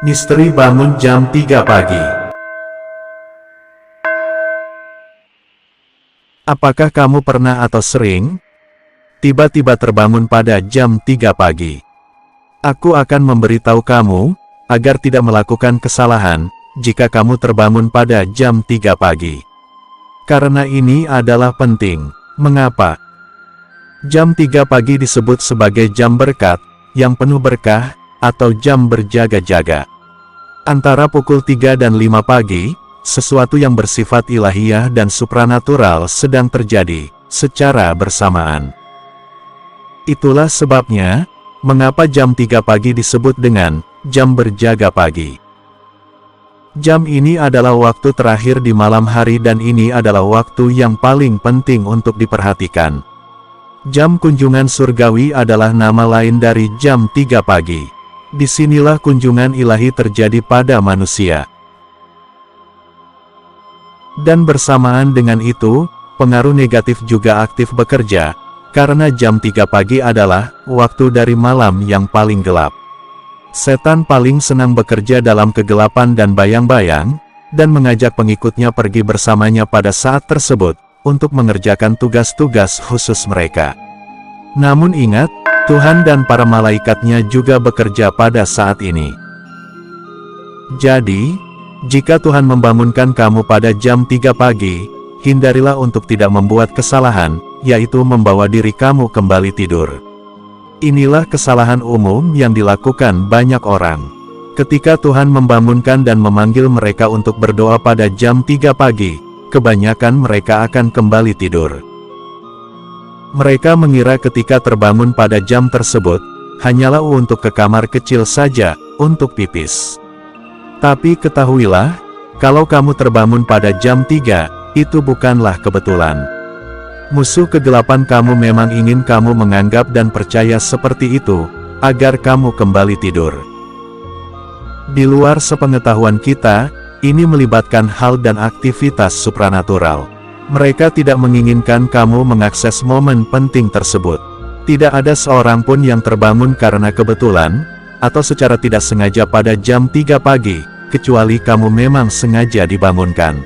Misteri bangun jam 3 pagi. Apakah kamu pernah atau sering tiba-tiba terbangun pada jam 3 pagi? Aku akan memberitahu kamu agar tidak melakukan kesalahan jika kamu terbangun pada jam 3 pagi. Karena ini adalah penting. Mengapa? Jam 3 pagi disebut sebagai jam berkat, yang penuh berkah, atau jam berjaga-jaga. Antara pukul 3 dan 5 pagi, sesuatu yang bersifat ilahiyah dan supranatural sedang terjadi, secara bersamaan. Itulah sebabnya, mengapa jam 3 pagi disebut dengan jam berjaga pagi. Jam ini adalah waktu terakhir di malam hari dan ini adalah waktu yang paling penting untuk diperhatikan. Jam kunjungan surgawi adalah nama lain dari jam 3 pagi. Disinilah kunjungan ilahi terjadi pada manusia. Dan bersamaan dengan itu, pengaruh negatif juga aktif bekerja, karena jam 3 pagi adalah waktu dari malam yang paling gelap. Setan paling senang bekerja dalam kegelapan dan bayang-bayang, dan mengajak pengikutnya pergi bersamanya pada saat tersebut, untuk mengerjakan tugas-tugas khusus mereka. Namun ingat, Tuhan dan para malaikatnya juga bekerja pada saat ini. Jadi, jika Tuhan membangunkan kamu pada jam 3 pagi, hindarilah untuk tidak membuat kesalahan, yaitu membawa diri kamu kembali tidur. Inilah kesalahan umum yang dilakukan banyak orang. Ketika Tuhan membangunkan dan memanggil mereka untuk berdoa pada jam 3 pagi, kebanyakan mereka akan kembali tidur. Mereka mengira ketika terbangun pada jam tersebut, hanyalah untuk ke kamar kecil saja, untuk pipis. Tapi ketahuilah, kalau kamu terbangun pada jam 3, itu bukanlah kebetulan. Musuh kegelapan kamu memang ingin kamu menganggap dan percaya seperti itu, agar kamu kembali tidur. Di luar sepengetahuan kita, ini melibatkan hal dan aktivitas supranatural. Mereka tidak menginginkan kamu mengakses momen penting tersebut. Tidak ada seorang pun yang terbangun karena kebetulan, atau secara tidak sengaja pada jam 3 pagi, kecuali kamu memang sengaja dibangunkan.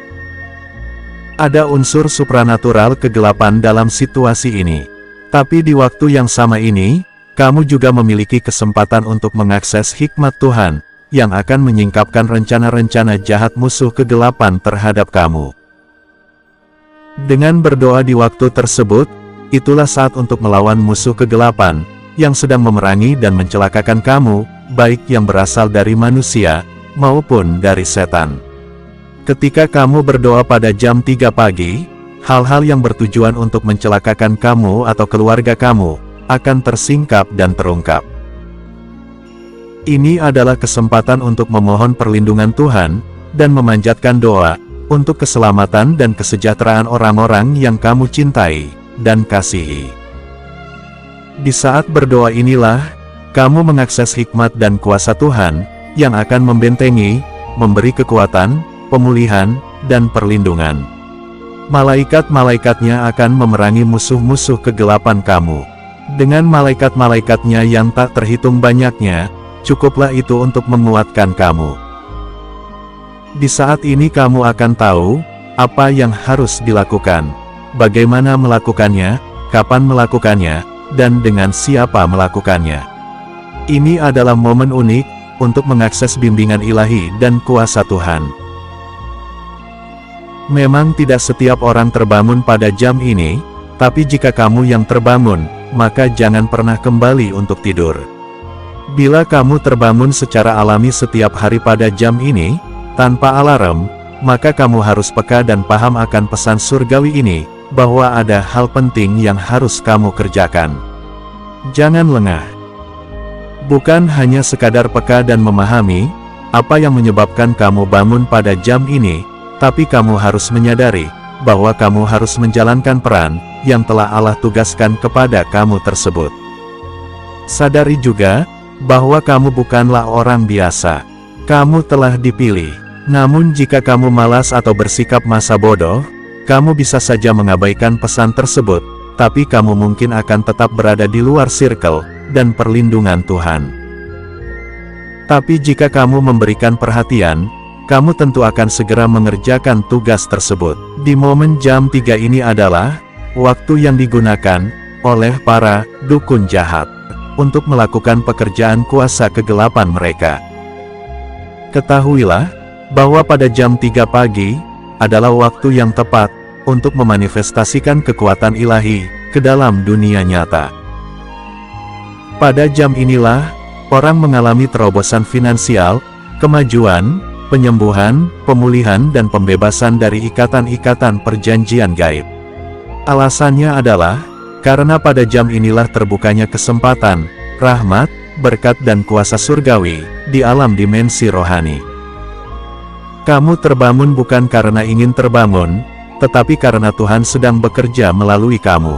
Ada unsur supranatural kegelapan dalam situasi ini. Tapi di waktu yang sama ini, kamu juga memiliki kesempatan untuk mengakses hikmat Tuhan, yang akan menyingkapkan rencana-rencana jahat musuh kegelapan terhadap kamu. Dengan berdoa di waktu tersebut, itulah saat untuk melawan musuh kegelapan, yang sedang memerangi dan mencelakakan kamu, baik yang berasal dari manusia, maupun dari setan. Ketika kamu berdoa pada jam 3 pagi, hal-hal yang bertujuan untuk mencelakakan kamu atau keluarga kamu, akan tersingkap dan terungkap. Ini adalah kesempatan untuk memohon perlindungan Tuhan, dan memanjatkan doa, untuk keselamatan dan kesejahteraan orang-orang yang kamu cintai, dan kasihi. Di saat berdoa inilah, kamu mengakses hikmat dan kuasa Tuhan, yang akan membentengi, memberi kekuatan, pemulihan, dan perlindungan. Malaikat-malaikatnya akan memerangi musuh-musuh kegelapan kamu. Dengan malaikat-malaikatnya yang tak terhitung banyaknya, cukuplah itu untuk menguatkan kamu. Di saat ini kamu akan tahu, apa yang harus dilakukan, bagaimana melakukannya, kapan melakukannya, dan dengan siapa melakukannya. Ini adalah momen unik, untuk mengakses bimbingan ilahi dan kuasa Tuhan. Memang tidak setiap orang terbangun pada jam ini, tapi jika kamu yang terbangun, maka jangan pernah kembali untuk tidur. Bila kamu terbangun secara alami setiap hari pada jam ini, tanpa alarm, maka kamu harus peka dan paham akan pesan surgawi ini, bahwa ada hal penting yang harus kamu kerjakan. Jangan lengah. Bukan hanya sekadar peka dan memahami, apa yang menyebabkan kamu bangun pada jam ini, tapi kamu harus menyadari, bahwa kamu harus menjalankan peran, yang telah Allah tugaskan kepada kamu tersebut. Sadari juga, bahwa kamu bukanlah orang biasa. Kamu telah dipilih. Namun jika kamu malas atau bersikap masa bodoh, kamu bisa saja mengabaikan pesan tersebut, tapi kamu mungkin akan tetap berada di luar circle dan perlindungan Tuhan. Tapi jika kamu memberikan perhatian, kamu tentu akan segera mengerjakan tugas tersebut. Di momen jam 3 ini adalah waktu yang digunakan oleh para dukun jahat untuk melakukan pekerjaan kuasa kegelapan mereka. Ketahuilah bahwa pada jam 3 pagi adalah waktu yang tepat untuk memanifestasikan kekuatan ilahi ke dalam dunia nyata. Pada jam inilah orang mengalami terobosan finansial, kemajuan, penyembuhan, pemulihan dan pembebasan dari ikatan-ikatan perjanjian gaib. Alasannya adalah karena pada jam inilah terbukanya kesempatan, rahmat, berkat dan kuasa surgawi di alam dimensi rohani. Kamu terbangun bukan karena ingin terbangun, tetapi karena Tuhan sedang bekerja melalui kamu.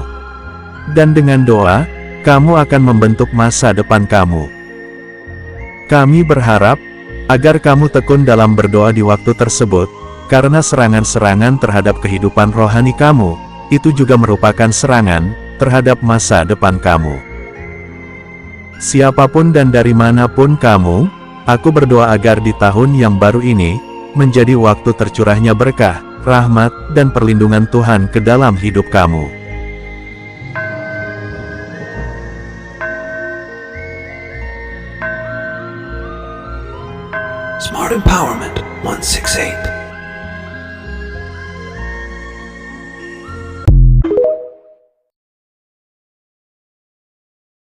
Dan dengan doa, kamu akan membentuk masa depan kamu. Kami berharap agar kamu tekun dalam berdoa di waktu tersebut, karena serangan-serangan terhadap kehidupan rohani kamu, itu juga merupakan serangan terhadap masa depan kamu. Siapapun dan dari manapun kamu, aku berdoa agar di tahun yang baru ini, menjadi waktu tercurahnya berkah, rahmat, dan perlindungan Tuhan ke dalam hidup kamu. Smart Empowerment 168